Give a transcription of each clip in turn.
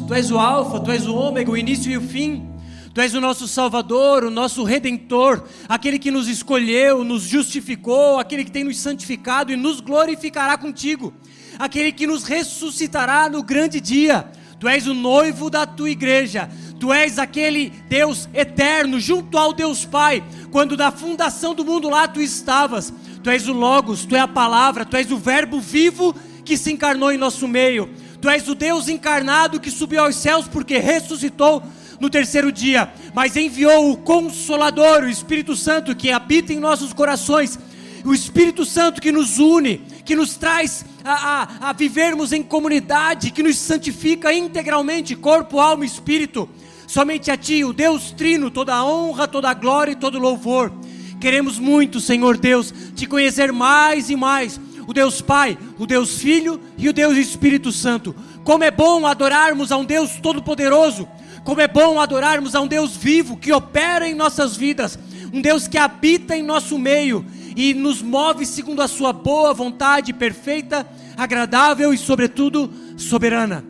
Tu és o alfa, Tu és o ômega, o início e o fim. Tu és o nosso Salvador, o nosso Redentor, aquele que nos escolheu, nos justificou, aquele que tem nos santificado e nos glorificará contigo, aquele que nos ressuscitará no grande dia. Tu és o noivo da tua igreja, Tu és aquele Deus eterno, junto ao Deus Pai, quando da fundação do mundo lá Tu estavas. Tu és o Logos, Tu és a palavra, Tu és o verbo vivo que se encarnou em nosso meio. Tu és o Deus encarnado que subiu aos céus porque ressuscitou no terceiro dia, mas enviou o Consolador, o Espírito Santo, que habita em nossos corações, o Espírito Santo que nos une, que nos traz a vivermos em comunidade, que nos santifica integralmente, corpo, alma e espírito. Somente a Ti, o Deus Trino, toda a honra, toda a glória e todo o louvor. Queremos muito, Senhor Deus, Te conhecer mais e mais, o Deus Pai, o Deus Filho e o Deus Espírito Santo. Como é bom adorarmos a um Deus Todo-Poderoso, como é bom adorarmos a um Deus vivo, que opera em nossas vidas, um Deus que habita em nosso meio e nos move segundo a sua boa vontade, perfeita, agradável e sobretudo soberana.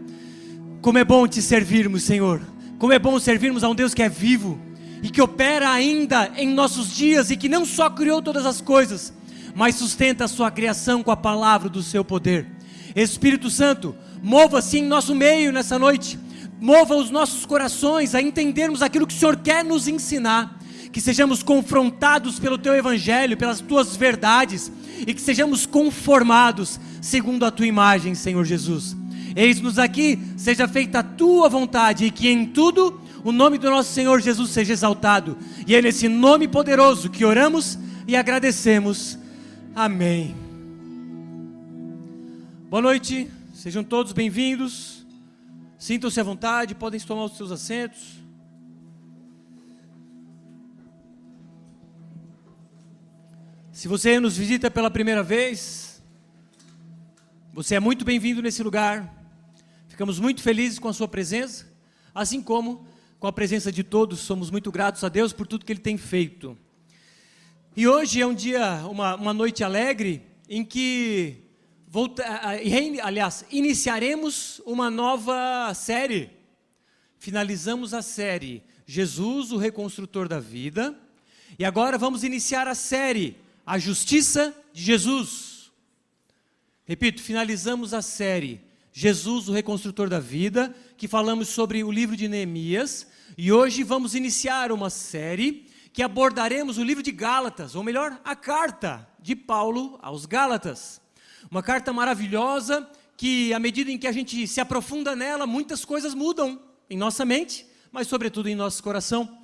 Como é bom Te servirmos, Senhor, como é bom servirmos a um Deus que é vivo e que opera ainda em nossos dias e que não só criou todas as coisas, mas sustenta a sua criação com a palavra do seu poder. Espírito Santo, mova-se em nosso meio nessa noite, mova os nossos corações a entendermos aquilo que o Senhor quer nos ensinar, que sejamos confrontados pelo Teu Evangelho, pelas Tuas verdades, e que sejamos conformados segundo a Tua imagem, Senhor Jesus. Eis-nos aqui, seja feita a Tua vontade, e que em tudo o nome do nosso Senhor Jesus seja exaltado, e é nesse nome poderoso que oramos e agradecemos. Amém. Boa noite, sejam todos bem-vindos. Sintam-se à vontade, podem tomar os seus assentos. Se você nos visita pela primeira vez, você é muito bem-vindo nesse lugar. Ficamos muito felizes com a sua presença, assim como com a presença de todos. Somos muito gratos a Deus por tudo que Ele tem feito. E hoje é um dia, uma noite alegre, em que iniciaremos uma nova série. Finalizamos a série Jesus, o Reconstrutor da Vida, e agora vamos iniciar a série A Justiça de Jesus. Repito, finalizamos a série Jesus, o Reconstrutor da Vida, que falamos sobre o livro de Neemias, e hoje vamos iniciar uma série que abordaremos o livro de Gálatas, ou melhor, a carta de Paulo aos Gálatas. Uma carta maravilhosa que, à medida em que a gente se aprofunda nela, muitas coisas mudam em nossa mente, mas sobretudo em nosso coração.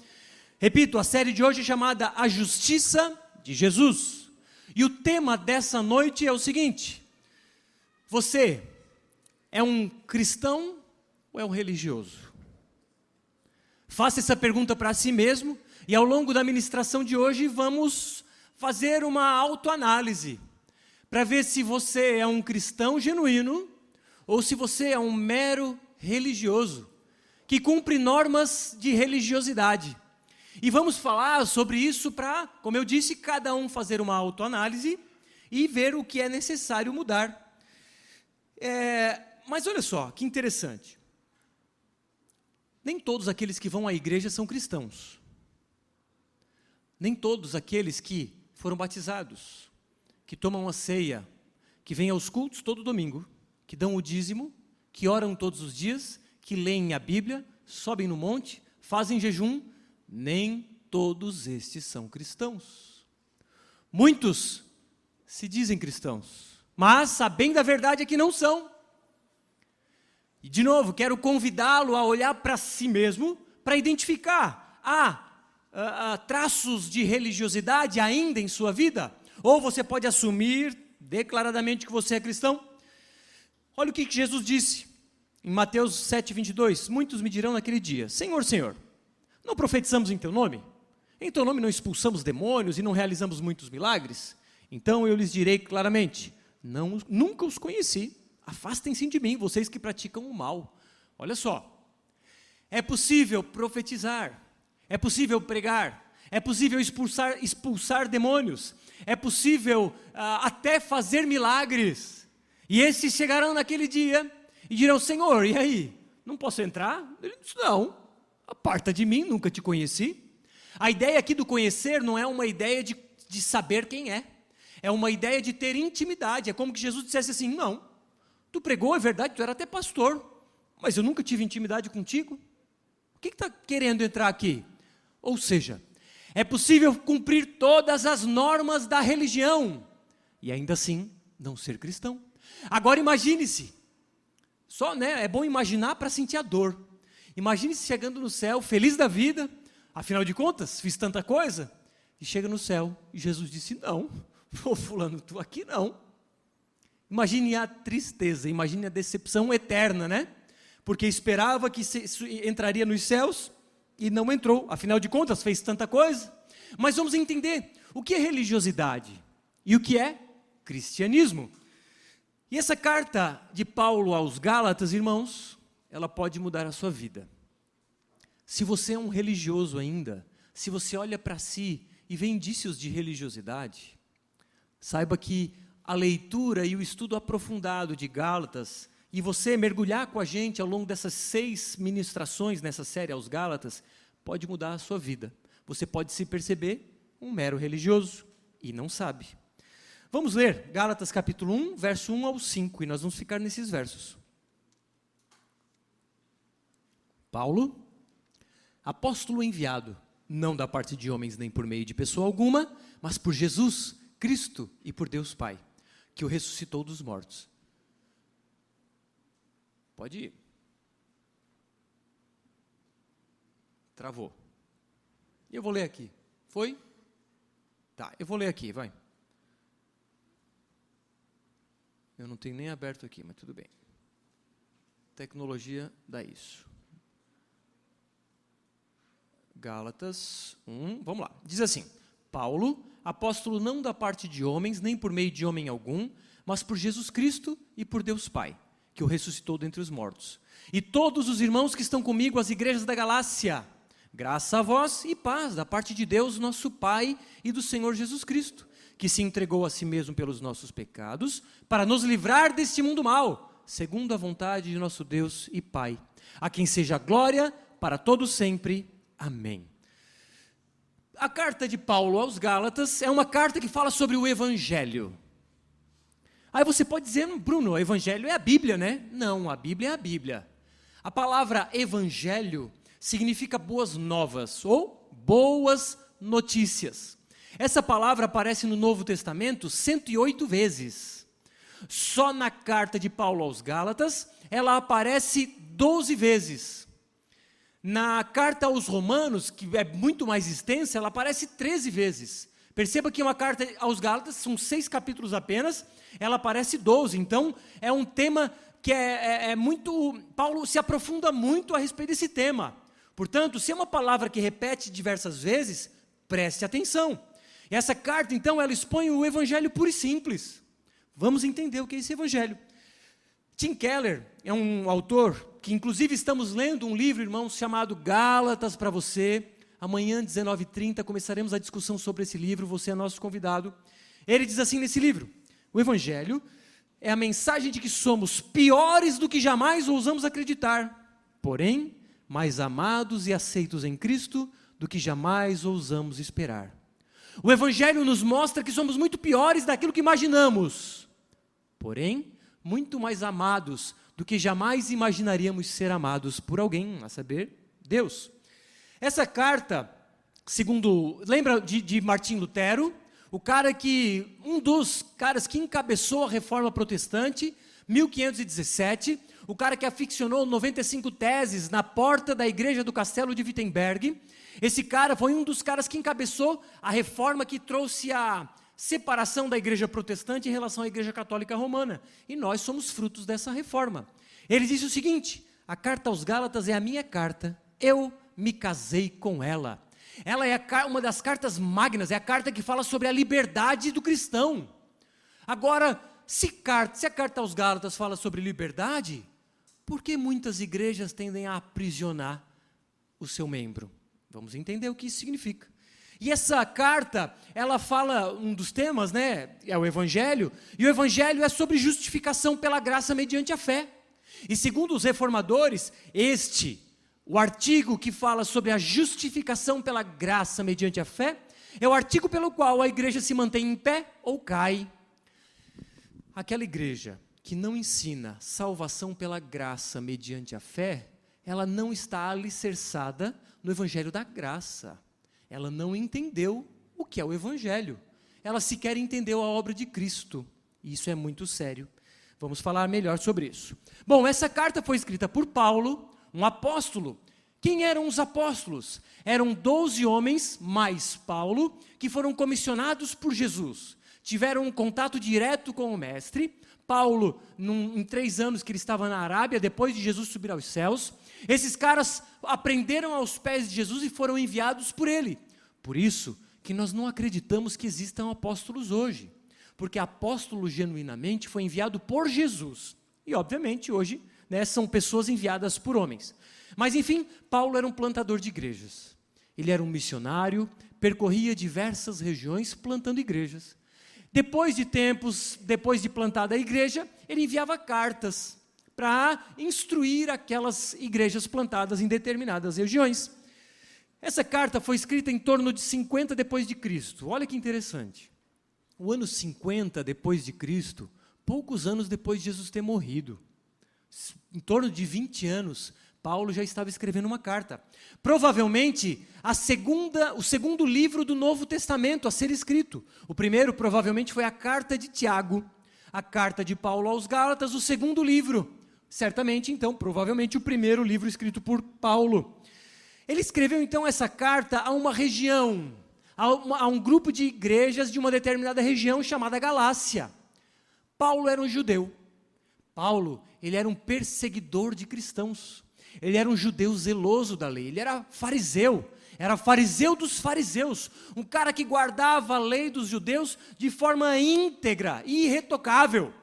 Repito, a série de hoje é chamada A Justiça de Jesus. E o tema dessa noite é o seguinte: você é um cristão ou é um religioso? Faça essa pergunta para si mesmo, e ao longo da ministração de hoje vamos fazer uma autoanálise, para ver se você é um cristão genuíno, ou se você é um mero religioso, que cumpre normas de religiosidade. E vamos falar sobre isso para, como eu disse, cada um fazer uma autoanálise e ver o que é necessário mudar. Mas olha só, que interessante. Nem todos aqueles que vão à igreja são cristãos. Nem todos aqueles que foram batizados, que tomam a ceia, que vêm aos cultos todo domingo, que dão o dízimo, que oram todos os dias, que leem a Bíblia, sobem no monte, fazem jejum, nem todos estes são cristãos. Muitos se dizem cristãos, mas a bem da verdade é que não são. E de novo, quero convidá-lo a olhar para si mesmo, para identificar, traços de religiosidade ainda em sua vida, ou você pode assumir declaradamente que você é cristão. Olha o que Jesus disse em Mateus 7:22, muitos me dirão naquele dia, Senhor, Senhor, não profetizamos em Teu nome? Em Teu nome não expulsamos demônios e não realizamos muitos milagres? Então eu lhes direi claramente, nunca os conheci, afastem-se de mim, vocês que praticam o mal. Olha só, é possível profetizar, é possível pregar, é possível expulsar demônios, é possível até fazer milagres, e esses chegarão naquele dia e dirão, Senhor, e aí? Não posso entrar? Ele disse, não, aparta de mim, nunca te conheci. A ideia aqui do conhecer não é uma ideia de saber quem é uma ideia de ter intimidade. É como que Jesus dissesse assim, não, tu pregou, é verdade, tu era até pastor, mas eu nunca tive intimidade contigo. O que está querendo entrar aqui? Ou seja, é possível cumprir todas as normas da religião e ainda assim não ser cristão. Agora imagine-se, é bom imaginar para sentir a dor. Imagine-se chegando no céu, feliz da vida, afinal de contas, fiz tanta coisa, e chega no céu, e Jesus disse, não, fulano, tu aqui não. Imagine a tristeza, imagine a decepção eterna, né? Porque esperava que entraria nos céus, e não entrou, afinal de contas, fez tanta coisa. Mas vamos entender, o que é religiosidade? E o que é cristianismo? E essa carta de Paulo aos Gálatas, irmãos, ela pode mudar a sua vida. Se você é um religioso ainda, se você olha para si e vê indícios de religiosidade, saiba que a leitura e o estudo aprofundado de Gálatas, e você mergulhar com a gente ao longo dessas 6 ministrações nessa série aos Gálatas, pode mudar a sua vida. Você pode se perceber um mero religioso e não sabe. Vamos ler Gálatas capítulo 1, verso 1 ao 5, e nós vamos ficar nesses versos. Paulo, apóstolo enviado, não da parte de homens nem por meio de pessoa alguma, mas por Jesus Cristo e por Deus Pai, que o ressuscitou dos mortos. Pode ir. Travou. Eu vou ler aqui. Foi? Tá, eu vou ler aqui, vai. Eu não tenho nem aberto aqui, mas tudo bem. Tecnologia dá isso. Gálatas 1, vamos lá. Diz assim, Paulo, apóstolo não da parte de homens, nem por meio de homem algum, mas por Jesus Cristo e por Deus Pai, que o ressuscitou dentre os mortos. E todos os irmãos que estão comigo, as igrejas da Galácia, graça a vós e paz da parte de Deus, nosso Pai, e do Senhor Jesus Cristo, que se entregou a si mesmo pelos nossos pecados, para nos livrar deste mundo mau, segundo a vontade de nosso Deus e Pai, a quem seja a glória para todos sempre. Amém. A carta de Paulo aos Gálatas é uma carta que fala sobre o Evangelho. Aí você pode dizer, Bruno, o Evangelho é a Bíblia, né? Não, a Bíblia é a Bíblia. A palavra Evangelho significa boas novas ou boas notícias. Essa palavra aparece no Novo Testamento 108 vezes. Só na carta de Paulo aos Gálatas, ela aparece 12 vezes. Na carta aos Romanos, que é muito mais extensa, ela aparece 13 vezes. Perceba que uma carta aos Gálatas, são 6 capítulos apenas, ela aparece 12. Então, é um tema que é muito... Paulo se aprofunda muito a respeito desse tema. Portanto, se é uma palavra que repete diversas vezes, preste atenção. E essa carta, então, ela expõe o Evangelho puro e simples. Vamos entender o que é esse Evangelho. Tim Keller é um autor que, inclusive, estamos lendo um livro, irmãos, chamado Gálatas para você. Amanhã, 19h30, começaremos a discussão sobre esse livro, você é nosso convidado. Ele diz assim nesse livro, o Evangelho é a mensagem de que somos piores do que jamais ousamos acreditar, porém, mais amados e aceitos em Cristo do que jamais ousamos esperar. O Evangelho nos mostra que somos muito piores daquilo que imaginamos, porém, muito mais amados do que jamais imaginaríamos ser amados por alguém, a saber, Deus. Essa carta, lembra de Martim Lutero, um dos caras que encabeçou a Reforma Protestante, 1517, o cara que aficionou 95 teses na porta da igreja do Castelo de Wittenberg. Esse cara foi um dos caras que encabeçou a reforma que trouxe a separação da igreja protestante em relação à igreja católica romana. E nós somos frutos dessa reforma. Ele disse o seguinte, a carta aos Gálatas é a minha carta, eu me casei com ela. Ela é uma das cartas magnas, é a carta que fala sobre a liberdade do cristão. Agora, se a carta aos Gálatas fala sobre liberdade, por que muitas igrejas tendem a aprisionar o seu membro? Vamos entender o que isso significa. E essa carta, ela fala, um dos temas, né, é o Evangelho, e o Evangelho é sobre justificação pela graça mediante a fé. E segundo os reformadores, o artigo que fala sobre a justificação pela graça mediante a fé, é o artigo pelo qual a igreja se mantém em pé ou cai. Aquela igreja que não ensina salvação pela graça mediante a fé, ela não está alicerçada no evangelho da graça. Ela não entendeu o que é o evangelho. Ela sequer entendeu a obra de Cristo. E isso é muito sério. Vamos falar melhor sobre isso. Bom, essa carta foi escrita por Paulo, um apóstolo. Quem eram os apóstolos? Eram 12 homens, mais Paulo, que foram comissionados por Jesus. Tiveram um contato direto com o mestre. Paulo, em 3 anos que ele estava na Arábia, depois de Jesus subir aos céus, esses caras aprenderam aos pés de Jesus e foram enviados por ele. Por isso que nós não acreditamos que existam apóstolos hoje, porque apóstolo genuinamente foi enviado por Jesus. E obviamente hoje, são pessoas enviadas por homens. Mas enfim, Paulo era um plantador de igrejas. Ele era um missionário, percorria diversas regiões plantando igrejas. Depois de plantada a igreja, ele enviava cartas para instruir aquelas igrejas plantadas em determinadas regiões. Essa carta foi escrita em torno de 50 depois de Cristo. Olha que interessante. O ano 50 depois de Cristo, poucos anos depois de Jesus ter morrido, em torno de 20 anos, Paulo já estava escrevendo uma carta. Provavelmente, o segundo livro do Novo Testamento a ser escrito. O primeiro, provavelmente, foi a carta de Tiago, a carta de Paulo aos Gálatas, o segundo livro. Certamente, então, provavelmente, o primeiro livro escrito por Paulo. Ele escreveu, então, essa carta a uma região, a um grupo de igrejas de uma determinada região chamada Galácia. Paulo era um judeu. Paulo, ele era um perseguidor de cristãos. Ele era um judeu zeloso da lei, ele era fariseu dos fariseus, um cara que guardava a lei dos judeus de forma íntegra e irretocável.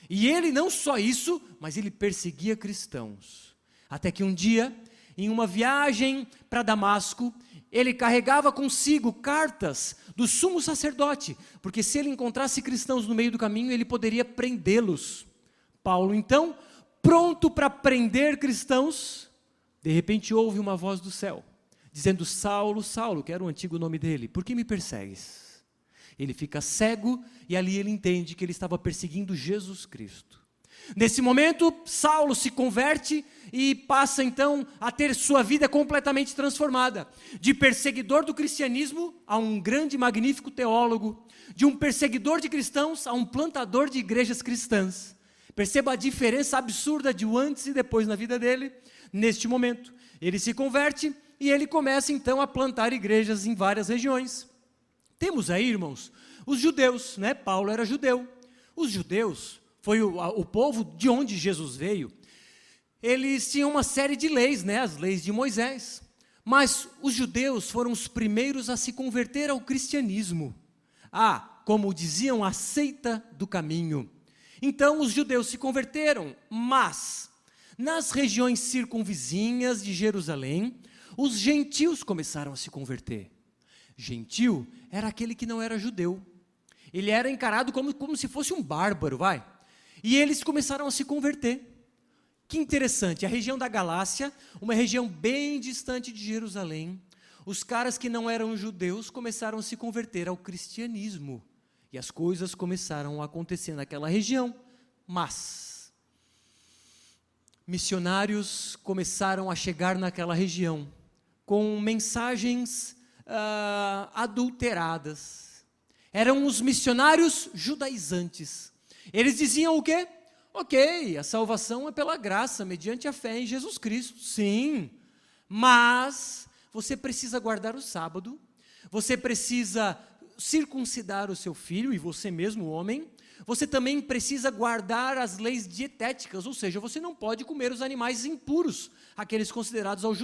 E ele não só isso, mas ele perseguia cristãos. Até que um dia, em uma viagem para Damasco, ele carregava consigo cartas do sumo sacerdote, porque se ele encontrasse cristãos no meio do caminho, ele poderia prendê-los. Paulo, então, pronto para prender cristãos, de repente ouve uma voz do céu, dizendo: Saulo, Saulo, que era o antigo nome dele, por que me persegues? Ele fica cego e ali ele entende que ele estava perseguindo Jesus Cristo. Nesse momento, Saulo se converte e passa então a ter sua vida completamente transformada. De perseguidor do cristianismo a um grande e magnífico teólogo, de um perseguidor de cristãos a um plantador de igrejas cristãs. Perceba a diferença absurda de antes e depois na vida dele, neste momento. Ele se converte e ele começa então a plantar igrejas em várias regiões. Temos aí, irmãos, os judeus, Paulo era judeu. Os judeus, foi o povo de onde Jesus veio. Eles tinham uma série de leis, as leis de Moisés. Mas os judeus foram os primeiros a se converter ao cristianismo. Como diziam, a seita do caminho. Então os judeus se converteram, mas nas regiões circunvizinhas de Jerusalém, os gentios começaram a se converter. Gentil era aquele que não era judeu. Ele era encarado como se fosse um bárbaro, E eles começaram a se converter. Que interessante, a região da Galácia, uma região bem distante de Jerusalém, os caras que não eram judeus começaram a se converter ao cristianismo. E as coisas começaram a acontecer naquela região, mas missionários começaram a chegar naquela região com mensagens adulteradas. Eram os missionários judaizantes. Eles diziam o quê? Ok, a salvação é pela graça, mediante a fé em Jesus Cristo. Sim, mas você precisa guardar o sábado, você precisa circuncidar o seu filho, e você mesmo, homem, você também precisa guardar as leis dietéticas, ou seja, você não pode comer os animais impuros, aqueles considerados ao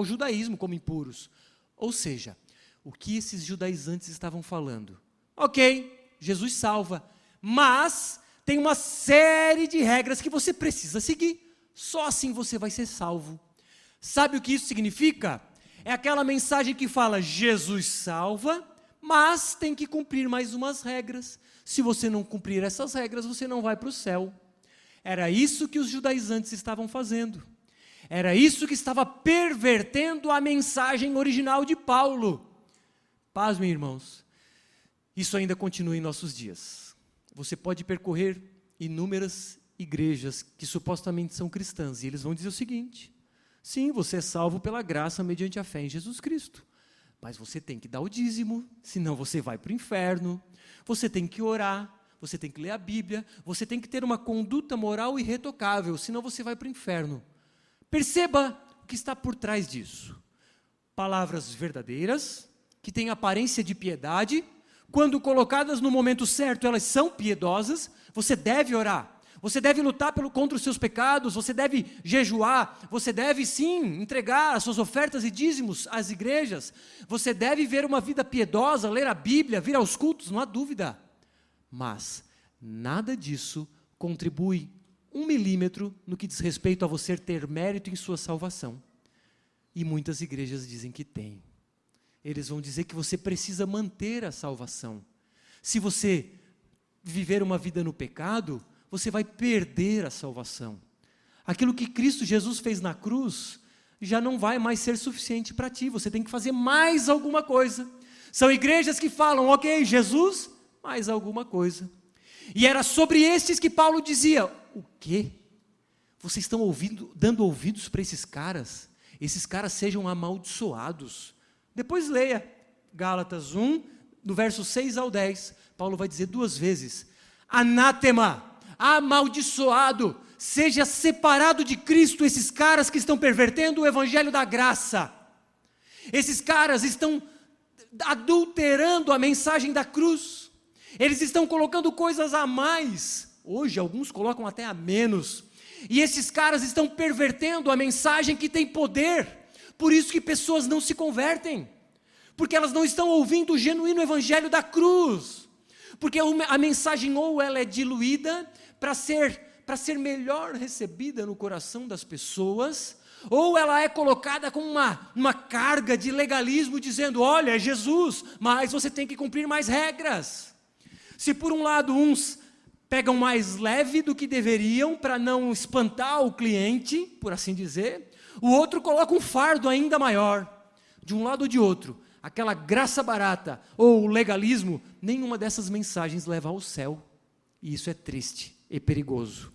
judaísmo como impuros. Ou seja, o que esses judaizantes estavam falando? Ok, Jesus salva, mas tem uma série de regras que você precisa seguir, só assim você vai ser salvo. Sabe o que isso significa? É aquela mensagem que fala: Jesus salva, mas tem que cumprir mais umas regras. Se você não cumprir essas regras, você não vai para o céu. Era isso que os judaizantes estavam fazendo. Era isso que estava pervertendo a mensagem original de Paulo. Pasmem, irmãos, isso ainda continua em nossos dias. Você pode percorrer inúmeras igrejas que supostamente são cristãs, e eles vão dizer o seguinte: sim, você é salvo pela graça mediante a fé em Jesus Cristo, mas você tem que dar o dízimo, senão você vai para o inferno. Você tem que orar, você tem que ler a Bíblia, você tem que ter uma conduta moral irretocável, senão você vai para o inferno. Perceba o que está por trás disso. Palavras verdadeiras, que têm aparência de piedade, quando colocadas no momento certo, elas são piedosas. Você deve orar, você deve lutar contra os seus pecados, você deve jejuar, você deve sim entregar as suas ofertas e dízimos às igrejas, você deve ver uma vida piedosa, ler a Bíblia, vir aos cultos, não há dúvida. Mas nada disso contribui 1 milímetro no que diz respeito a você ter mérito em sua salvação. E muitas igrejas dizem que tem. Eles vão dizer que você precisa manter a salvação. Se você viver uma vida no pecado, você vai perder a salvação. Aquilo que Cristo Jesus fez na cruz já não vai mais ser suficiente para ti. Você tem que fazer mais alguma coisa. São igrejas que falam, ok, Jesus, mais alguma coisa. E era sobre estes que Paulo dizia: o quê? Vocês estão dando ouvidos para esses caras? Esses caras sejam amaldiçoados. Depois leia Gálatas 1, do verso 6 ao 10. Paulo vai dizer 2 vezes: anátema, amaldiçoado, seja separado de Cristo esses caras que estão pervertendo o evangelho da graça. Esses caras estão adulterando a mensagem da cruz. Eles estão colocando coisas a mais. Hoje alguns colocam até a menos. E esses caras estão pervertendo a mensagem que tem poder. Por isso que pessoas não se convertem. Porque elas não estão ouvindo o genuíno evangelho da cruz. Porque a mensagem ou ela é diluída para ser melhor recebida no coração das pessoas, ou ela é colocada com uma carga de legalismo, dizendo, olha, é Jesus, mas você tem que cumprir mais regras. Se por um lado uns pegam mais leve do que deveriam, para não espantar o cliente, por assim dizer, o outro coloca um fardo ainda maior. De um lado ou de outro, aquela graça barata ou o legalismo, nenhuma dessas mensagens leva ao céu. E isso é triste e perigoso.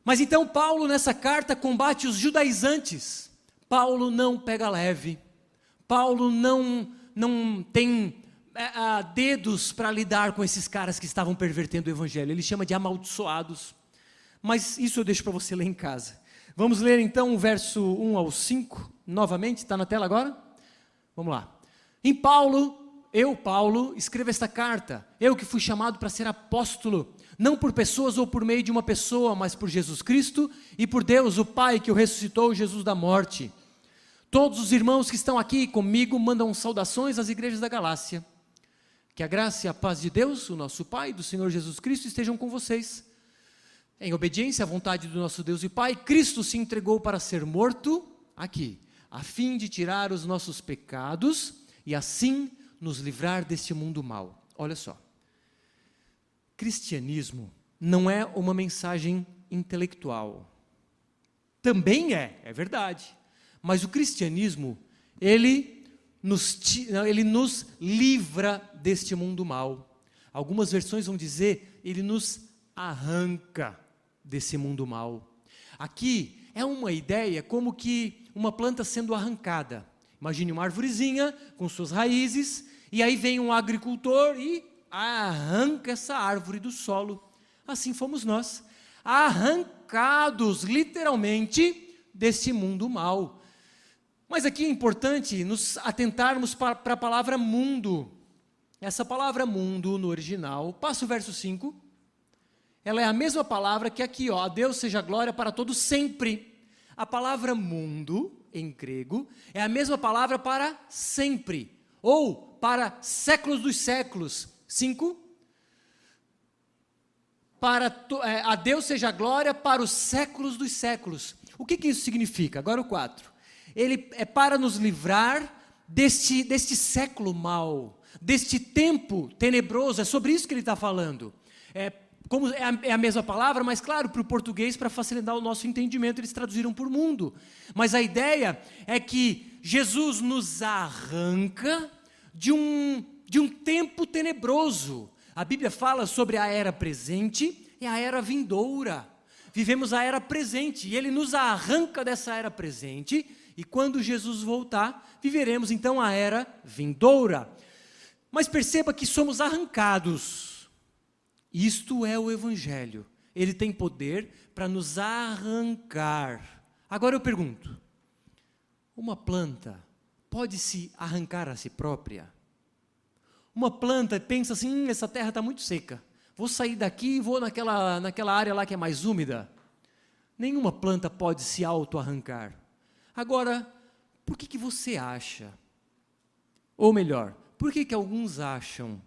Mas então Paulo nessa carta combate os judaizantes. Paulo não pega leve. Paulo não tem dedos para lidar com esses caras que estavam pervertendo o evangelho. Ele chama de amaldiçoados. Mas isso eu deixo para você ler em casa. Vamos ler então o verso 1 ao 5, novamente, está na tela agora? Vamos lá. Eu, Paulo, escrevo esta carta, eu que fui chamado para ser apóstolo, não por pessoas ou por meio de uma pessoa, mas por Jesus Cristo e por Deus, o Pai, que o ressuscitou, Jesus da morte. Todos os irmãos que estão aqui comigo mandam saudações às igrejas da Galácia. Que a graça e a paz de Deus, o nosso Pai, do Senhor Jesus Cristo, estejam com vocês. Em obediência à vontade do nosso Deus e Pai, Cristo se entregou para ser morto, aqui, a fim de tirar os nossos pecados e assim nos livrar deste mundo mau. Olha só, cristianismo não é uma mensagem intelectual. Também é verdade, mas o cristianismo, ele nos livra deste mundo mau. Algumas versões vão dizer, ele nos arranca desse mundo mau. Aqui é uma ideia como que uma planta sendo arrancada. Imagine uma arvorezinha com suas raízes, e aí vem um agricultor e arranca essa árvore do solo. Assim fomos nós, arrancados literalmente desse mundo mau. Mas aqui é importante nos atentarmos para a palavra mundo. Essa palavra mundo no original, passa o verso 5, ela é a mesma palavra que aqui, ó, a Deus seja glória para todos sempre. A palavra mundo, em grego, é a mesma palavra para sempre, ou para séculos dos séculos. 5, a Deus seja glória para os séculos dos séculos. O que isso significa? Agora o 4. Ele é para nos livrar deste século mau, deste tempo tenebroso, é sobre isso que ele está falando. como é a mesma palavra, mas claro, para o português, para facilitar o nosso entendimento, eles traduziram por mundo. Mas a ideia é que Jesus nos arranca de um tempo tenebroso. A Bíblia fala sobre a era presente e a era vindoura. Vivemos a era presente e Ele nos arranca dessa era presente, e quando Jesus voltar, viveremos então a era vindoura. Mas perceba que somos arrancados. Isto é o Evangelho. Ele tem poder para nos arrancar. Agora eu pergunto, uma planta pode se arrancar a si própria? Uma planta pensa assim, essa terra está muito seca, vou sair daqui e vou naquela área lá que é mais úmida. Nenhuma planta pode se auto-arrancar. Agora, por que você acha? Ou melhor, por que alguns acham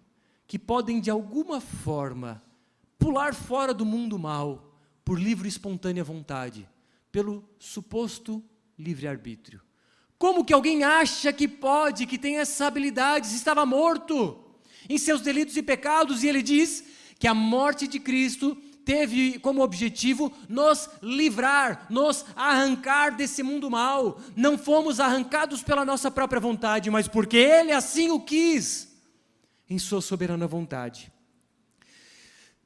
que podem de alguma forma pular fora do mundo mal por livre e espontânea vontade, pelo suposto livre-arbítrio? Como que alguém acha que pode, que tem essa habilidade, se estava morto em seus delitos e pecados, e ele diz que a morte de Cristo teve como objetivo nos livrar, nos arrancar desse mundo mal. Não fomos arrancados pela nossa própria vontade, mas porque Ele assim o quis, em sua soberana vontade.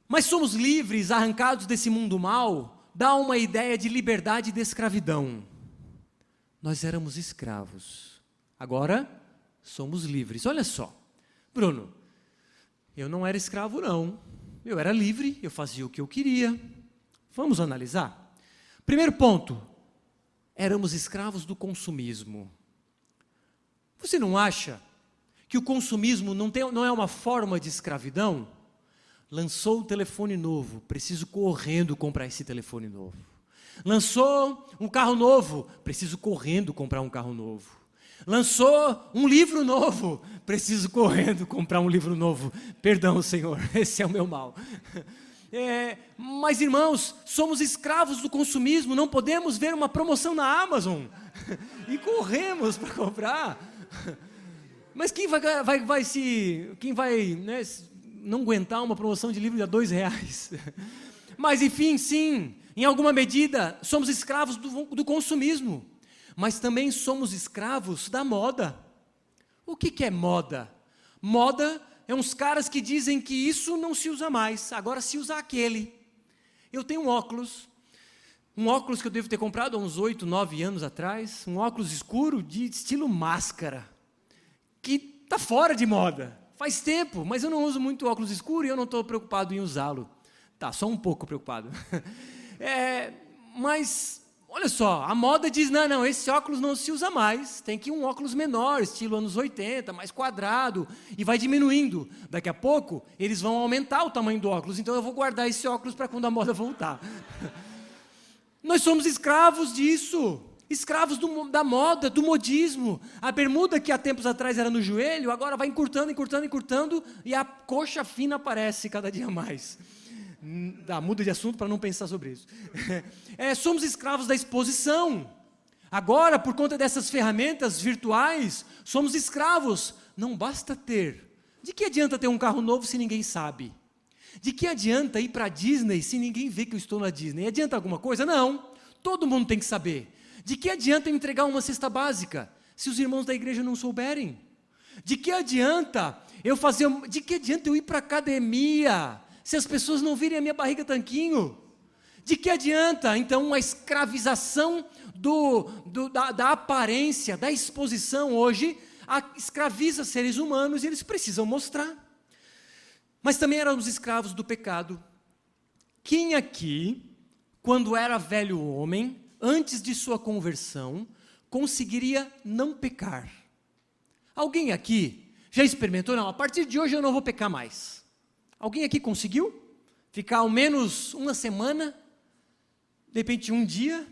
Mas somos livres, arrancados desse mundo mal, dá uma ideia de liberdade e de escravidão. Nós éramos escravos, agora somos livres. Olha só, Bruno, eu não era escravo não, eu era livre, eu fazia o que eu queria. Vamos analisar? Primeiro ponto, éramos escravos do consumismo. Você não acha que o consumismo não é uma forma de escravidão? Lançou um telefone novo, preciso correndo comprar esse telefone novo. Lançou um carro novo, preciso correndo comprar um carro novo. Lançou um livro novo, preciso correndo comprar um livro novo. Perdão, Senhor, esse é o meu mal. Mas irmãos, somos escravos do consumismo, não podemos ver uma promoção na Amazon e corremos para comprar. Mas quem vai não aguentar uma promoção de livro de R$2? Mas enfim, sim, em alguma medida, somos escravos do consumismo, mas também somos escravos da moda. O que é moda? Moda é uns caras que dizem que isso não se usa mais, agora se usa aquele. Eu tenho um óculos que eu devo ter comprado há uns 8, 9 anos atrás, um óculos escuro de estilo máscara, que está fora de moda, faz tempo, mas eu não uso muito óculos escuro e eu não estou preocupado em usá-lo. Tá, só um pouco preocupado. Mas, olha só, a moda diz, não, esse óculos não se usa mais, tem que ir um óculos menor, estilo anos 80, mais quadrado, e vai diminuindo. Daqui a pouco, eles vão aumentar o tamanho do óculos, então eu vou guardar esse óculos para quando a moda voltar. Nós somos escravos disso, escravos da moda, do modismo. A bermuda que há tempos atrás era no joelho, agora vai encurtando, e a coxa fina aparece cada dia mais. Muda de assunto para não pensar sobre isso. Somos escravos da exposição. Agora, por conta dessas ferramentas virtuais, somos escravos. Não basta ter. De que adianta ter um carro novo se ninguém sabe? De que adianta ir para a Disney se ninguém vê que eu estou na Disney? Adianta alguma coisa? Não. Todo mundo tem que saber. De que adianta eu entregar uma cesta básica se os irmãos da igreja não souberem? De que adianta eu ir para a academia se as pessoas não virem a minha barriga tanquinho? De que adianta, então, uma escravização da aparência, da exposição hoje, escraviza seres humanos e eles precisam mostrar. Mas também éramos escravos do pecado. Quem aqui, quando era velho homem, antes de sua conversão, conseguiria não pecar? Alguém aqui já experimentou? Não, a partir de hoje eu não vou pecar mais. Alguém aqui conseguiu ficar ao menos uma semana, de repente um dia,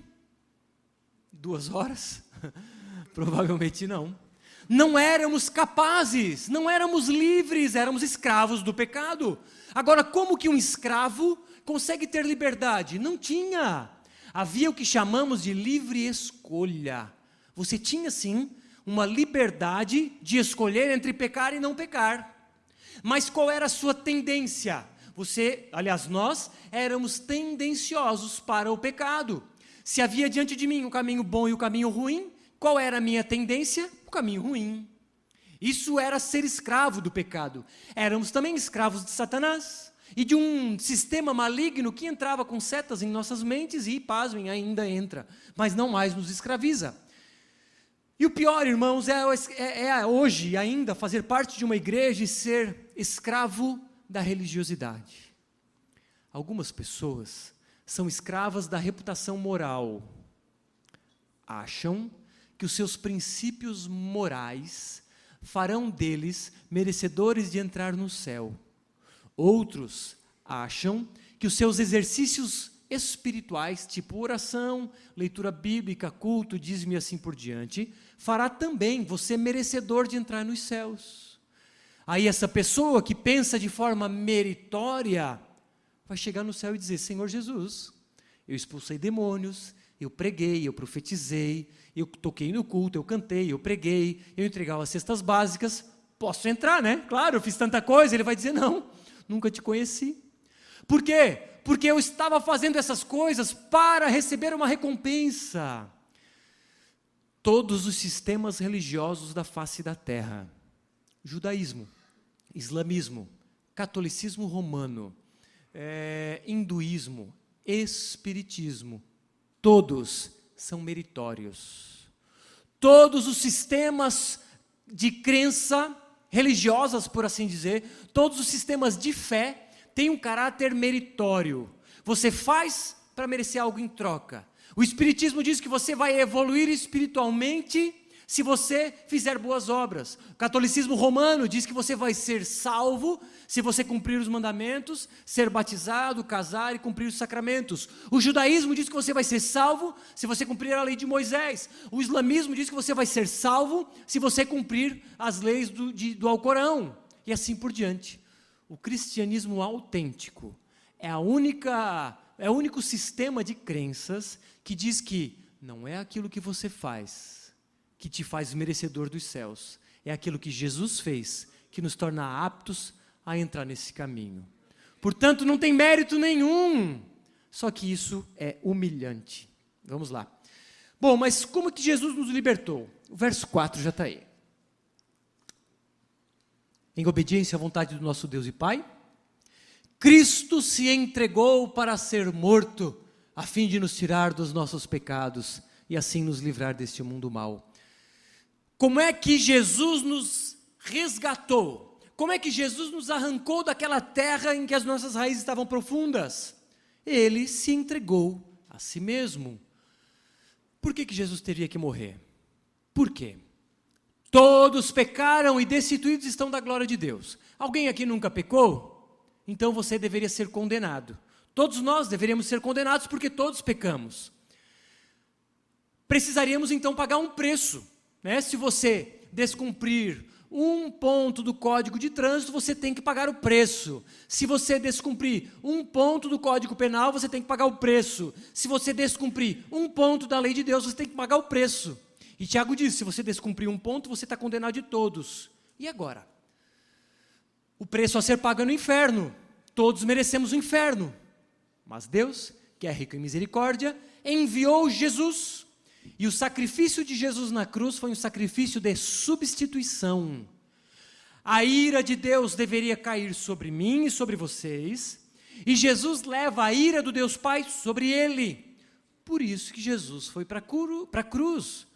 2 horas? Provavelmente não. Não éramos capazes, não éramos livres, éramos escravos do pecado. Agora, como que um escravo consegue ter liberdade? Não tinha. Havia o que chamamos de livre escolha. Você tinha sim uma liberdade de escolher entre pecar e não pecar. Mas qual era a sua tendência? Nós éramos tendenciosos para o pecado. Se havia diante de mim o caminho bom e o caminho ruim, qual era a minha tendência? O caminho ruim. Isso era ser escravo do pecado. Éramos também escravos de Satanás e de um sistema maligno que entrava com setas em nossas mentes e, pasmem, ainda entra, mas não mais nos escraviza. E o pior, irmãos, é hoje ainda fazer parte de uma igreja e ser escravo da religiosidade. Algumas pessoas são escravas da reputação moral. Acham que os seus princípios morais farão deles merecedores de entrar no céu. Outros acham que os seus exercícios espirituais, tipo oração, leitura bíblica, culto, dízimo e assim por diante, fará também você merecedor de entrar nos céus. Aí essa pessoa que pensa de forma meritória, vai chegar no céu e dizer: Senhor Jesus, eu expulsei demônios, eu preguei, eu profetizei, eu toquei no culto, eu cantei, eu preguei, eu entregava as cestas básicas, posso entrar, né? Claro, eu fiz tanta coisa. Ele vai dizer: não, nunca te conheci. Por quê? Porque eu estava fazendo essas coisas para receber uma recompensa. Todos os sistemas religiosos da face da terra, judaísmo, islamismo, catolicismo romano, hinduísmo, espiritismo, todos são meritórios. Todos os sistemas de crença religiosas, por assim dizer, todos os sistemas de fé têm um caráter meritório. Você faz para merecer algo em troca. O Espiritismo diz que você vai evoluir espiritualmente se você fizer boas obras. O catolicismo romano diz que você vai ser salvo se você cumprir os mandamentos, ser batizado, casar e cumprir os sacramentos. O judaísmo diz que você vai ser salvo se você cumprir a lei de Moisés. O islamismo diz que você vai ser salvo se você cumprir as leis do Alcorão. E assim por diante. O cristianismo autêntico é o único sistema de crenças que diz que não é aquilo que você faz que te faz merecedor dos céus, é aquilo que Jesus fez que nos torna aptos a entrar nesse caminho. Portanto, não tem mérito nenhum, só que isso é humilhante. Vamos lá. Bom, mas como que Jesus nos libertou? O verso 4 já está aí. Em obediência à vontade do nosso Deus e Pai, Cristo se entregou para ser morto, a fim de nos tirar dos nossos pecados e assim nos livrar deste mundo mau. Como é que Jesus nos resgatou? Como é que Jesus nos arrancou daquela terra em que as nossas raízes estavam profundas? Ele se entregou a si mesmo. Por que Jesus teria que morrer? Por quê? Todos pecaram e destituídos estão da glória de Deus. Alguém aqui nunca pecou? Então você deveria ser condenado. Todos nós deveríamos ser condenados porque todos pecamos. Precisaríamos então pagar um preço, né? Se você descumprir um ponto do Código de Trânsito, você tem que pagar o preço. Se você descumprir um ponto do Código Penal, você tem que pagar o preço. Se você descumprir um ponto da lei de Deus, você tem que pagar o preço. E Tiago diz, se você descumprir um ponto, você está condenado de todos. E agora? O preço a ser pago é no inferno. Todos merecemos o inferno. Mas Deus, que é rico em misericórdia, enviou Jesus. E o sacrifício de Jesus na cruz foi um sacrifício de substituição. A ira de Deus deveria cair sobre mim e sobre vocês, e Jesus leva a ira do Deus Pai sobre ele. Por isso que Jesus foi para a cruz,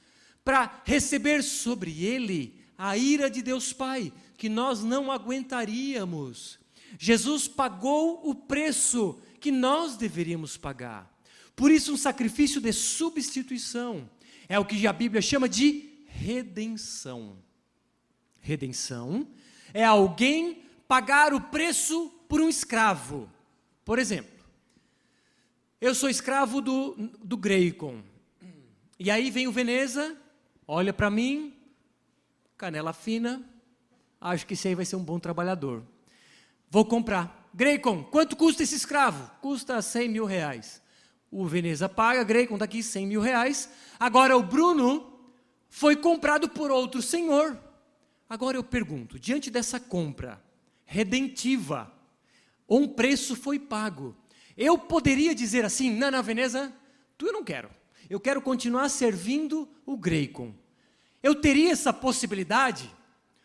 para receber sobre ele a ira de Deus Pai, que nós não aguentaríamos. Jesus pagou o preço que nós deveríamos pagar. Por isso, um sacrifício de substituição é o que a Bíblia chama de redenção. Redenção é alguém pagar o preço por um escravo. Por exemplo, eu sou escravo do Greicon. E aí vem o Veneza, olha para mim, canela fina, acho que esse aí vai ser um bom trabalhador. Vou comprar. Greicon, quanto custa esse escravo? Custa 100 mil reais. O Veneza paga, Greicon está aqui 100 mil reais. Agora o Bruno foi comprado por outro senhor. Agora eu pergunto, diante dessa compra redentiva, ou um preço foi pago. Eu poderia dizer assim, não, Veneza, eu não quero. Eu quero continuar servindo o Graycon. Eu teria essa possibilidade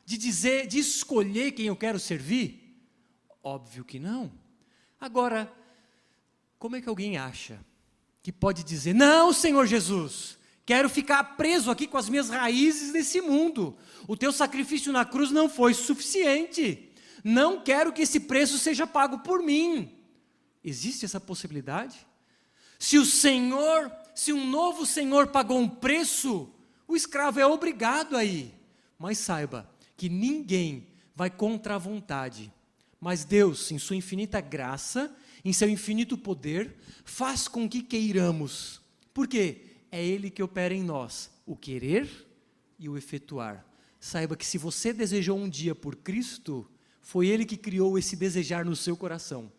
de escolher quem eu quero servir? Óbvio que não. Agora, como é que alguém acha que pode dizer, não, Senhor Jesus, quero ficar preso aqui com as minhas raízes nesse mundo. O teu sacrifício na cruz não foi suficiente. Não quero que esse preço seja pago por mim. Existe essa possibilidade? Se um novo Senhor pagou um preço, o escravo é obrigado a ir. Mas saiba que ninguém vai contra a vontade. Mas Deus, em sua infinita graça, em seu infinito poder, faz com que queiramos. Por quê? É Ele que opera em nós o querer e o efetuar. Saiba que se você desejou um dia por Cristo, foi Ele que criou esse desejar no seu coração.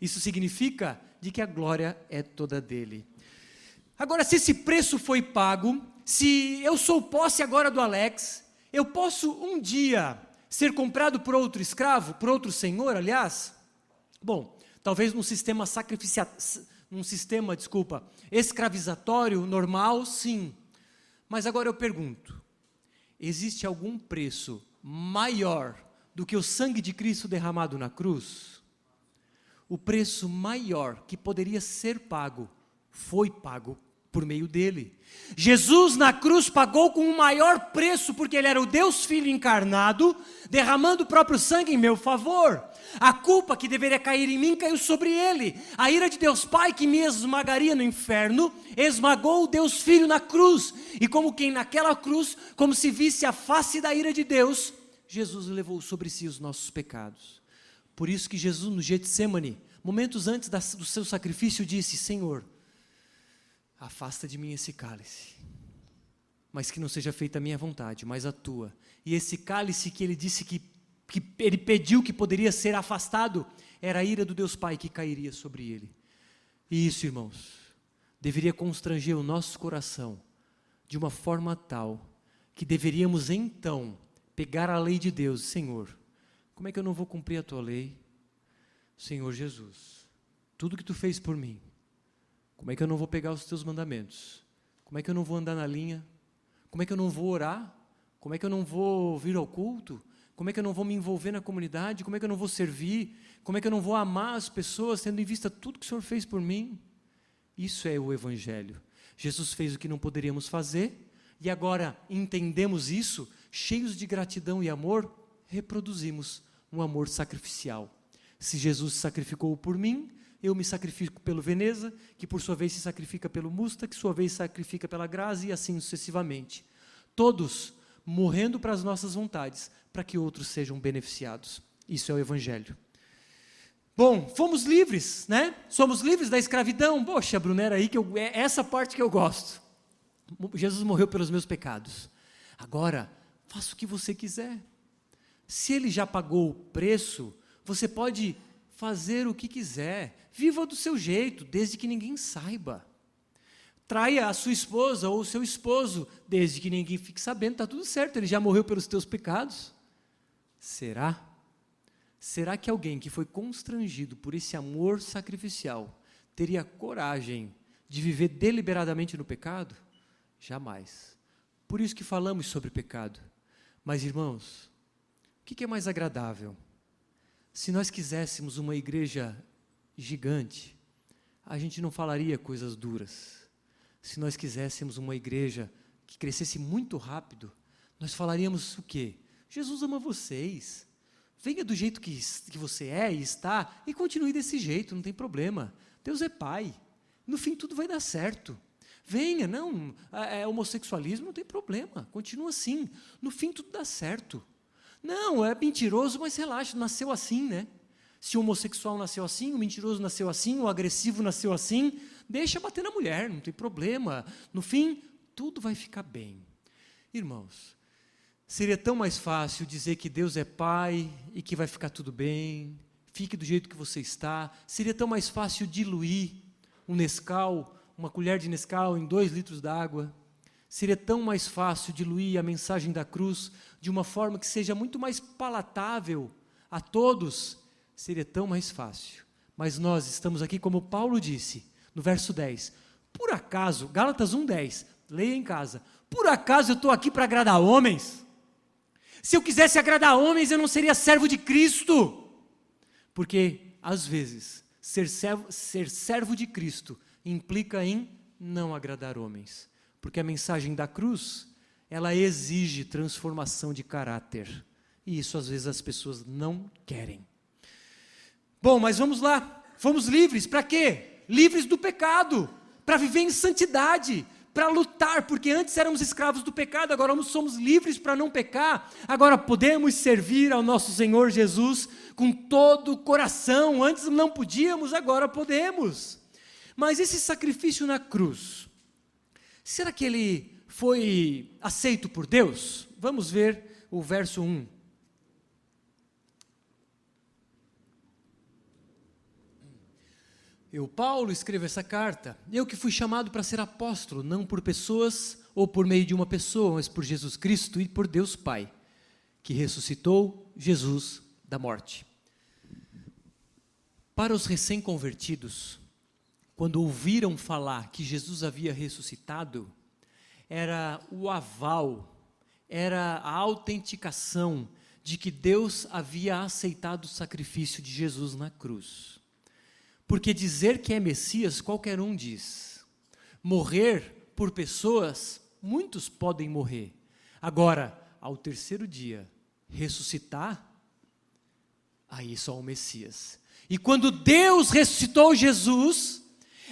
Isso significa de que a glória é toda dele. Agora, se esse preço foi pago, se eu sou posse agora do Alex, eu posso um dia ser comprado por outro escravo, por outro senhor, aliás? Bom, talvez num sistema escravizatório, normal, sim. Mas agora eu pergunto, existe algum preço maior do que o sangue de Cristo derramado na cruz? O preço maior que poderia ser pago, foi pago por meio dele. Jesus na cruz pagou com o maior preço, porque ele era o Deus Filho encarnado, derramando o próprio sangue em meu favor. A culpa que deveria cair em mim caiu sobre ele. A ira de Deus Pai que me esmagaria no inferno, esmagou o Deus Filho na cruz. E como quem naquela cruz, como se visse a face da ira de Deus, Jesus levou sobre si os nossos pecados. Por isso que Jesus no Getsêmani, momentos antes do seu sacrifício, disse, Senhor, afasta de mim esse cálice, mas que não seja feita a minha vontade, mas a tua. E esse cálice que ele disse que ele pediu que poderia ser afastado, era a ira do Deus Pai que cairia sobre ele. E isso, irmãos, deveria constranger o nosso coração de uma forma tal, que deveríamos então pegar a lei de Deus, Senhor, como é que eu não vou cumprir a tua lei? Senhor Jesus, tudo que tu fez por mim, como é que eu não vou pegar os teus mandamentos? Como é que eu não vou andar na linha? Como é que eu não vou orar? Como é que eu não vou vir ao culto? Como é que eu não vou me envolver na comunidade? Como é que eu não vou servir? Como é que eu não vou amar as pessoas, tendo em vista tudo que o Senhor fez por mim? Isso é o Evangelho. Jesus fez o que não poderíamos fazer, e agora entendemos isso, cheios de gratidão e amor, reproduzimos um amor sacrificial. Se Jesus se sacrificou por mim, eu me sacrifico pelo Veneza, que por sua vez se sacrifica pelo Musta, que sua vez se sacrifica pela Grazi, e assim sucessivamente. Todos morrendo para as nossas vontades, para que outros sejam beneficiados. Isso é o Evangelho. Bom, fomos livres, né? Somos livres da escravidão. Poxa, Bruno, era aí é essa parte que eu gosto. Jesus morreu pelos meus pecados. Agora, faça o que você quiser. Se ele já pagou o preço, você pode fazer o que quiser. Viva do seu jeito, desde que ninguém saiba. Traia a sua esposa ou o seu esposo, desde que ninguém fique sabendo, está tudo certo, ele já morreu pelos teus pecados. Será? Será que alguém que foi constrangido por esse amor sacrificial teria coragem de viver deliberadamente no pecado? Jamais. Por isso que falamos sobre pecado. Mas, irmãos, o que é mais agradável? Se nós quiséssemos uma igreja gigante, a gente não falaria coisas duras. Se nós quiséssemos uma igreja que crescesse muito rápido, nós falaríamos o quê? Jesus ama vocês. Venha do jeito que você é e está, e continue desse jeito, não tem problema. Deus é Pai. No fim tudo vai dar certo. Venha, não, homossexualismo não tem problema, continua assim. No fim tudo dá certo. Não, é mentiroso, mas relaxa, nasceu assim, né? Se o homossexual nasceu assim, o mentiroso nasceu assim, o agressivo nasceu assim, deixa bater na mulher, não tem problema. No fim, tudo vai ficar bem. Irmãos, seria tão mais fácil dizer que Deus é Pai e que vai ficar tudo bem, fique do jeito que você está. Seria tão mais fácil diluir um Nescau, uma colher de Nescau em 2 litros d'água. Seria tão mais fácil diluir a mensagem da cruz de uma forma que seja muito mais palatável a todos, seria tão mais fácil. Mas nós estamos aqui, como Paulo disse, no verso 10. Por acaso, Gálatas 1:10, leia em casa. Por acaso eu estou aqui para agradar homens? Se eu quisesse agradar homens, eu não seria servo de Cristo. Porque, às vezes, ser servo de Cristo implica em não agradar homens. Porque a mensagem da cruz, ela exige transformação de caráter. E isso, às vezes, as pessoas não querem. Bom, mas vamos lá. Fomos livres para quê? Livres do pecado. Para viver em santidade. Para lutar, porque antes éramos escravos do pecado, agora somos livres para não pecar, agora podemos servir ao nosso Senhor Jesus com todo o coração, antes não podíamos, agora podemos. Mas esse sacrifício na cruz, será que ele foi aceito por Deus? Vamos ver o verso 1. Eu, Paulo, escrevo essa carta, eu que fui chamado para ser apóstolo, não por pessoas ou por meio de uma pessoa, mas por Jesus Cristo e por Deus Pai, que ressuscitou Jesus da morte. Para os recém-convertidos, quando ouviram falar que Jesus havia ressuscitado, era o aval, era a autenticação de que Deus havia aceitado o sacrifício de Jesus na cruz. Porque dizer que é Messias, qualquer um diz. Morrer por pessoas, muitos podem morrer. Agora, ao terceiro dia, ressuscitar, aí só o Messias. E quando Deus ressuscitou Jesus,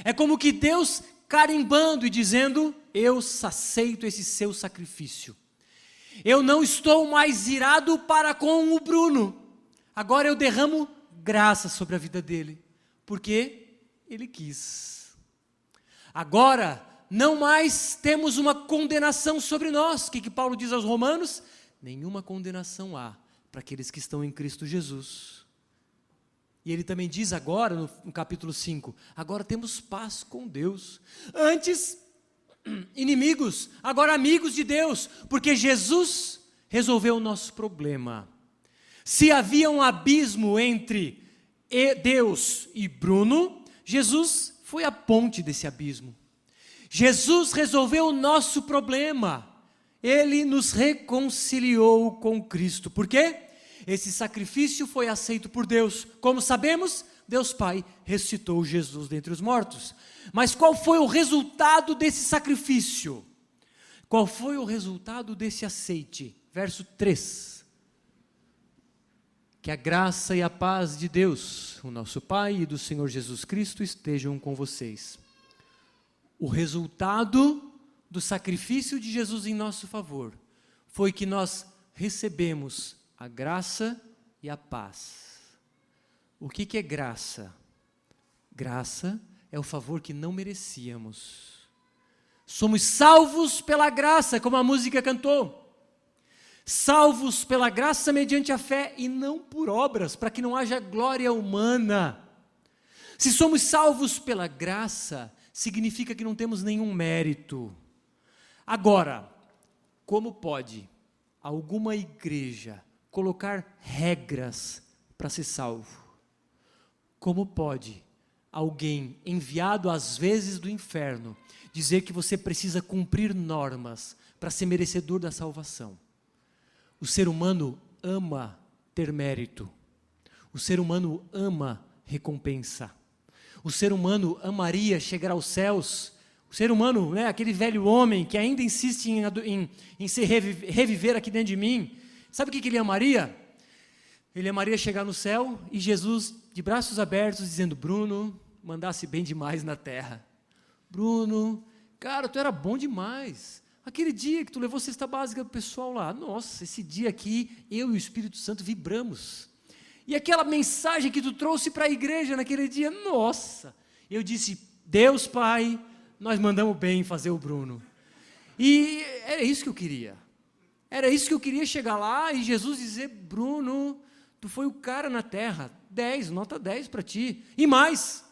é como que Deus carimbando e dizendo, eu aceito esse seu sacrifício. Eu não estou mais irado para com o Bruno. Agora eu derramo graça sobre a vida dele. Porque ele quis. Agora, não mais temos uma condenação sobre nós. O que Paulo diz aos Romanos? Nenhuma condenação há para aqueles que estão em Cristo Jesus. E ele também diz agora, no capítulo 5, agora temos paz com Deus. Antes, inimigos, agora amigos de Deus, porque Jesus resolveu o nosso problema. Se havia um abismo entre Deus e Bruno, Jesus foi a ponte desse abismo. Jesus resolveu o nosso problema. Ele nos reconciliou com Cristo. Por quê? Esse sacrifício foi aceito por Deus. Como sabemos, Deus Pai ressuscitou Jesus dentre os mortos. Mas qual foi o resultado desse sacrifício? Qual foi o resultado desse aceite? Verso 3. Que a graça e a paz de Deus, o nosso Pai e do Senhor Jesus Cristo estejam com vocês. O resultado do sacrifício de Jesus em nosso favor foi que nós recebemos a graça e a paz. O que é graça? Graça é o favor que não merecíamos. Somos salvos pela graça, como a música cantou. Salvos pela graça mediante a fé e não por obras, para que não haja glória humana. Se somos salvos pela graça, significa que não temos nenhum mérito. Agora, como pode alguma igreja colocar regras para ser salvo? Como pode alguém enviado às vezes do inferno dizer que você precisa cumprir normas para ser merecedor da salvação? O ser humano ama ter mérito. O ser humano ama recompensa. O ser humano amaria chegar aos céus. O ser humano, aquele velho homem que ainda insiste em se reviver aqui dentro de mim, sabe o que ele amaria? Ele amaria chegar no céu e Jesus, de braços abertos, dizendo, Bruno, mandasse bem demais na terra. Bruno, cara, tu era bom demais. Aquele dia que tu levou a cesta básica do pessoal lá, nossa, esse dia aqui, eu e o Espírito Santo vibramos. E aquela mensagem que tu trouxe para a igreja naquele dia, nossa. Eu disse, Deus Pai, nós mandamos bem fazer o Bruno. E era isso que eu queria. Era isso que eu queria, chegar lá e Jesus dizer, Bruno, tu foi o cara na terra, 10, nota 10 para ti. E mais,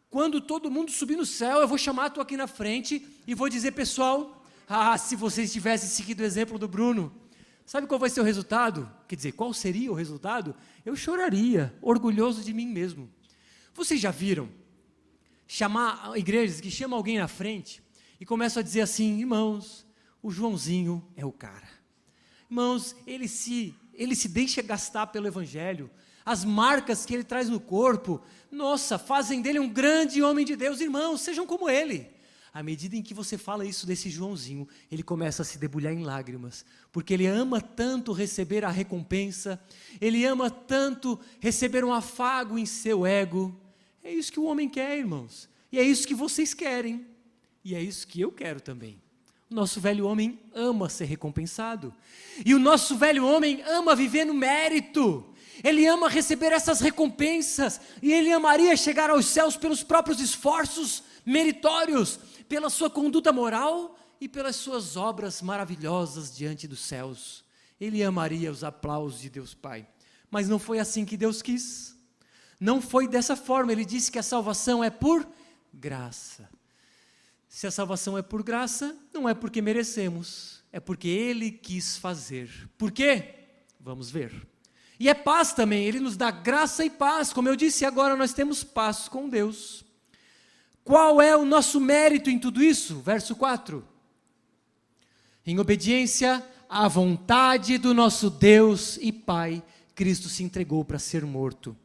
quando todo mundo subir no céu, eu vou chamar tu aqui na frente e vou dizer, pessoal, se vocês tivessem seguido o exemplo do Bruno, sabe qual vai ser o resultado? Quer dizer, qual seria o resultado? Eu choraria, orgulhoso de mim mesmo. Vocês já viram chamar igrejas que chamam alguém na frente e começam a dizer assim: irmãos, o Joãozinho é o cara. Irmãos, ele se deixa gastar pelo evangelho. As marcas que ele traz no corpo, nossa, fazem dele um grande homem de Deus. Irmãos, sejam como ele. À medida em que você fala isso desse Joãozinho, ele começa a se debulhar em lágrimas, porque ele ama tanto receber a recompensa, ele ama tanto receber um afago em seu ego. É isso que o homem quer, irmãos, e é isso que vocês querem, e é isso que eu quero também. O nosso velho homem ama ser recompensado, e o nosso velho homem ama viver no mérito. Ele ama receber essas recompensas, e ele amaria chegar aos céus pelos próprios esforços meritórios, pela sua conduta moral e pelas suas obras maravilhosas diante dos céus. Ele amaria os aplausos de Deus Pai, mas não foi assim que Deus quis. Não foi dessa forma. Ele disse que a salvação é por graça. Se a salvação é por graça, não é porque merecemos, é porque Ele quis fazer. Por quê? Vamos ver. E é paz também, Ele nos dá graça e paz. Como eu disse, agora nós temos paz com Deus. Qual é o nosso mérito em tudo isso? Verso 4. Em obediência à vontade do nosso Deus e Pai, Cristo se entregou para ser morto,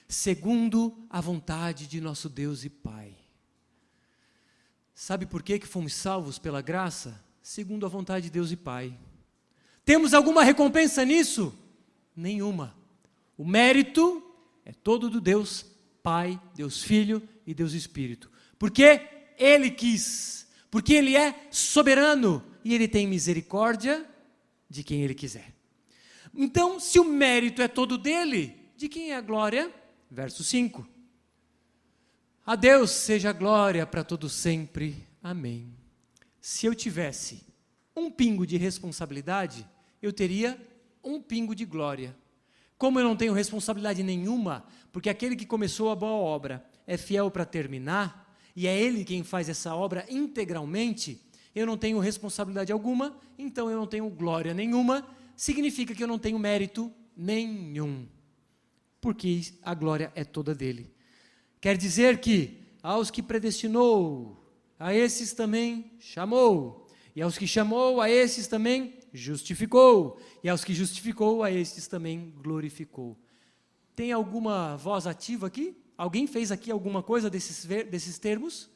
segundo a vontade de nosso Deus e Pai. Sabe por que fomos salvos pela graça? Segundo a vontade de Deus e Pai. Temos alguma recompensa nisso? Nenhuma. O mérito é todo do Deus Pai, Deus Filho e Deus Espírito. Porque Ele quis, porque Ele é soberano e Ele tem misericórdia de quem Ele quiser. Então, se o mérito é todo dele, de quem é a glória? Verso 5. A Deus seja a glória para todo sempre. Amém. Se eu tivesse um pingo de responsabilidade, eu teria um pingo de glória. Como eu não tenho responsabilidade nenhuma, porque aquele que começou a boa obra é fiel para terminar, e é Ele quem faz essa obra integralmente, eu não tenho responsabilidade alguma, então eu não tenho glória nenhuma, significa que eu não tenho mérito nenhum, porque a glória é toda dele. Quer dizer que aos que predestinou, a esses também chamou, e aos que chamou, a esses também justificou, e aos que justificou, a esses também glorificou. Tem alguma voz ativa aqui? Alguém fez aqui alguma coisa desses termos?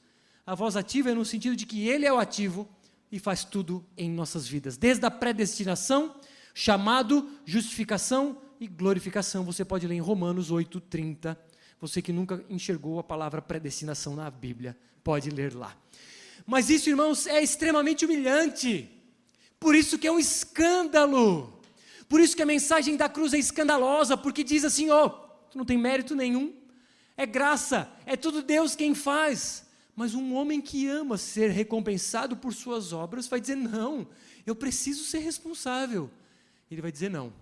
A voz ativa é no sentido de que Ele é o ativo e faz tudo em nossas vidas, desde a predestinação, chamado, justificação e glorificação. Você pode ler em Romanos 8:30, você que nunca enxergou a palavra predestinação na Bíblia, pode ler lá. Mas isso, irmãos, é extremamente humilhante, por isso que é um escândalo, por isso que a mensagem da cruz é escandalosa, porque diz assim: tu não tem mérito nenhum, é graça, é tudo Deus quem faz. Mas um homem que ama ser recompensado por suas obras vai dizer: não, eu preciso ser responsável. Ele vai dizer: não,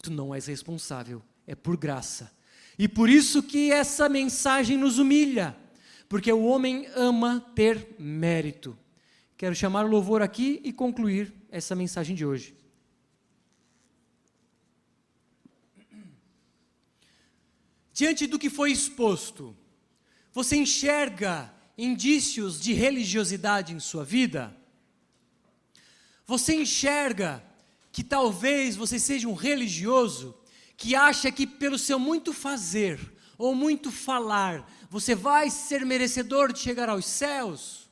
tu não és responsável, é por graça. E por isso que essa mensagem nos humilha, porque o homem ama ter mérito. Quero chamar o louvor aqui e concluir essa mensagem de hoje. Diante do que foi exposto, você enxerga indícios de religiosidade em sua vida? Você enxerga que talvez você seja um religioso que acha que pelo seu muito fazer ou muito falar, você vai ser merecedor de chegar aos céus?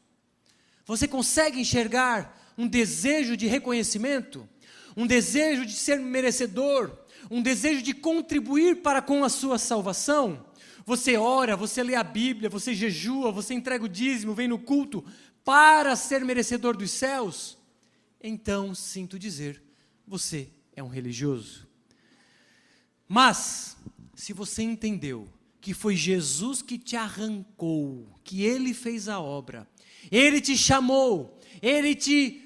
Você consegue enxergar um desejo de reconhecimento, um desejo de ser merecedor, um desejo de contribuir para com a sua salvação? Você ora, você lê a Bíblia, você jejua, você entrega o dízimo, vem no culto para ser merecedor dos céus? Então, sinto dizer, você é um religioso. Mas, se você entendeu que foi Jesus que te arrancou, que Ele fez a obra, Ele te chamou, Ele te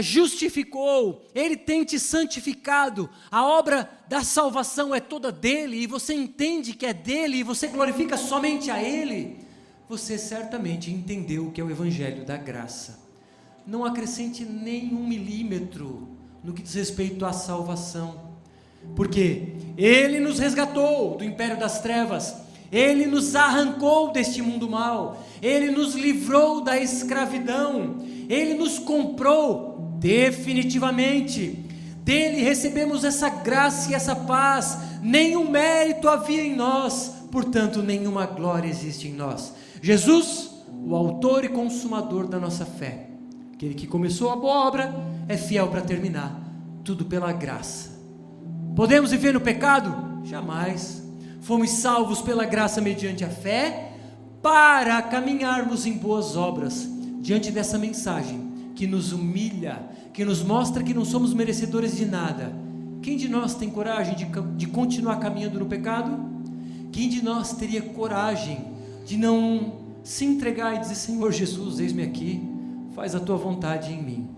justificou, Ele tem te santificado, a obra da salvação é toda dEle, e você entende que é dEle, e você glorifica somente a Ele, você certamente entendeu o que é o Evangelho da graça. Não acrescente nem 1 milímetro no que diz respeito à salvação, porque Ele nos resgatou do império das trevas, Ele nos arrancou deste mundo mau, Ele nos livrou da escravidão, Ele nos comprou definitivamente. Dele recebemos essa graça e essa paz. Nenhum mérito havia em nós, portanto nenhuma glória existe em nós. Jesus, o autor e consumador da nossa fé, aquele que começou a boa obra, é fiel para terminar, tudo pela graça. Podemos viver no pecado? Jamais. Fomos salvos pela graça mediante a fé, para caminharmos em boas obras. Diante dessa mensagem que nos humilha, que nos mostra que não somos merecedores de nada, quem de nós tem coragem de continuar caminhando no pecado? Quem de nós teria coragem de não se entregar e dizer: Senhor Jesus, eis-me aqui, faz a tua vontade em mim?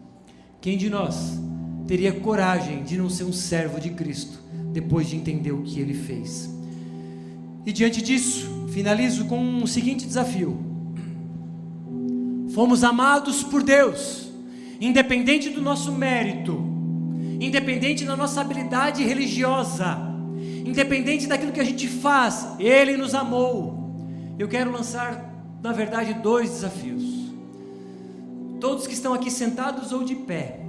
Quem de nós teria coragem de não ser um servo de Cristo, depois de entender o que Ele fez? E diante disso, finalizo com o seguinte desafio: fomos amados por Deus, independente do nosso mérito, independente da nossa habilidade religiosa, independente daquilo que a gente faz, Ele nos amou. Eu quero lançar, na verdade, 2 desafios. Todos que estão aqui sentados ou de pé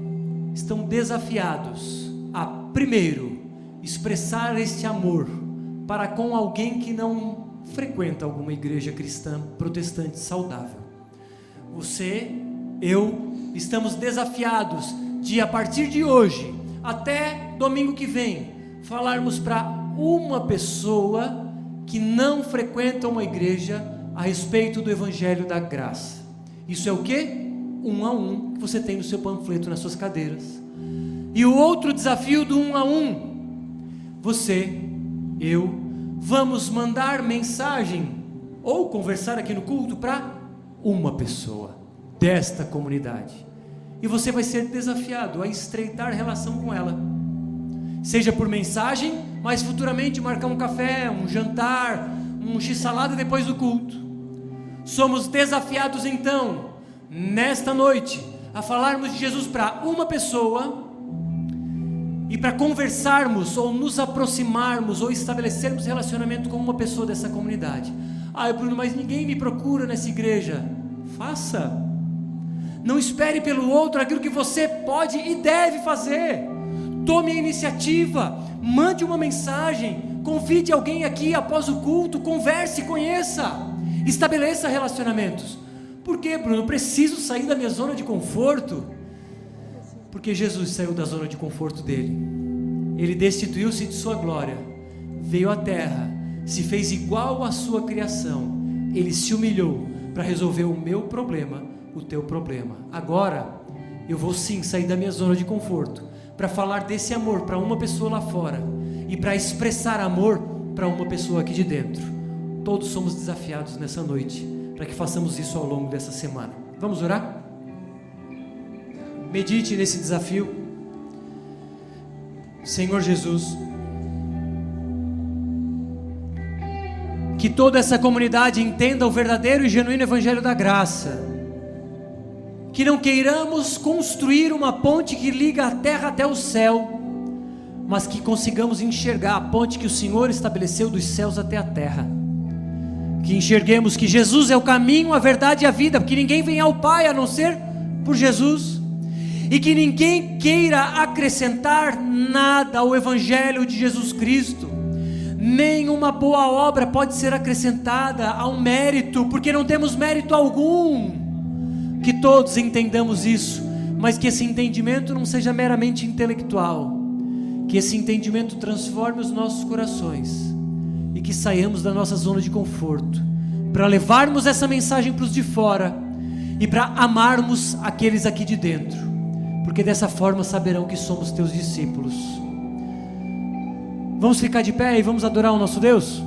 estão desafiados a, primeiro, expressar este amor para com alguém que não frequenta alguma igreja cristã protestante saudável. Você, eu, estamos desafiados de, a partir de hoje até domingo que vem, falarmos para uma pessoa que não frequenta uma igreja a respeito do Evangelho da Graça. Isso é o quê? 1 a 1, que você tem no seu panfleto, nas suas cadeiras. E o outro desafio do 1 a 1, você, eu, vamos mandar mensagem ou conversar aqui no culto para uma pessoa desta comunidade, e você vai ser desafiado a estreitar relação com ela, seja por mensagem, mas futuramente marcar um café, um jantar, um x-salada depois do culto. Somos desafiados então, nesta noite, a falarmos de Jesus para uma pessoa, e para conversarmos, ou nos aproximarmos, ou estabelecermos relacionamento com uma pessoa dessa comunidade. Bruno, mas ninguém me procura nessa igreja. Faça. Não espere pelo outro aquilo que você pode e deve fazer. Tome a iniciativa, mande uma mensagem, convide alguém aqui após o culto, converse, conheça, estabeleça relacionamentos. Por quê, Bruno? Preciso sair da minha zona de conforto. Porque Jesus saiu da zona de conforto dele. Ele destituiu-se de sua glória, veio à terra, se fez igual à sua criação. Ele se humilhou para resolver o meu problema, o teu problema. Agora, eu vou sim sair da minha zona de conforto, para falar desse amor para uma pessoa lá fora, e para expressar amor para uma pessoa aqui de dentro. Todos somos desafiados nessa noite, para que façamos isso ao longo dessa semana. Vamos orar? Medite nesse desafio. Senhor Jesus, que toda essa comunidade entenda o verdadeiro e genuíno Evangelho da Graça, que não queiramos construir uma ponte que liga a terra até o céu, mas que consigamos enxergar a ponte que o Senhor estabeleceu dos céus até a terra, que enxerguemos que Jesus é o caminho, a verdade e a vida, porque ninguém vem ao Pai a não ser por Jesus, e que ninguém queira acrescentar nada ao Evangelho de Jesus Cristo. Nenhuma boa obra pode ser acrescentada ao mérito, porque não temos mérito algum. Que todos entendamos isso, mas que esse entendimento não seja meramente intelectual, que esse entendimento transforme os nossos corações, e que saiamos da nossa zona de conforto, para levarmos essa mensagem para os de fora, e para amarmos aqueles aqui de dentro, porque dessa forma saberão que somos teus discípulos. Vamos ficar de pé e vamos adorar o nosso Deus?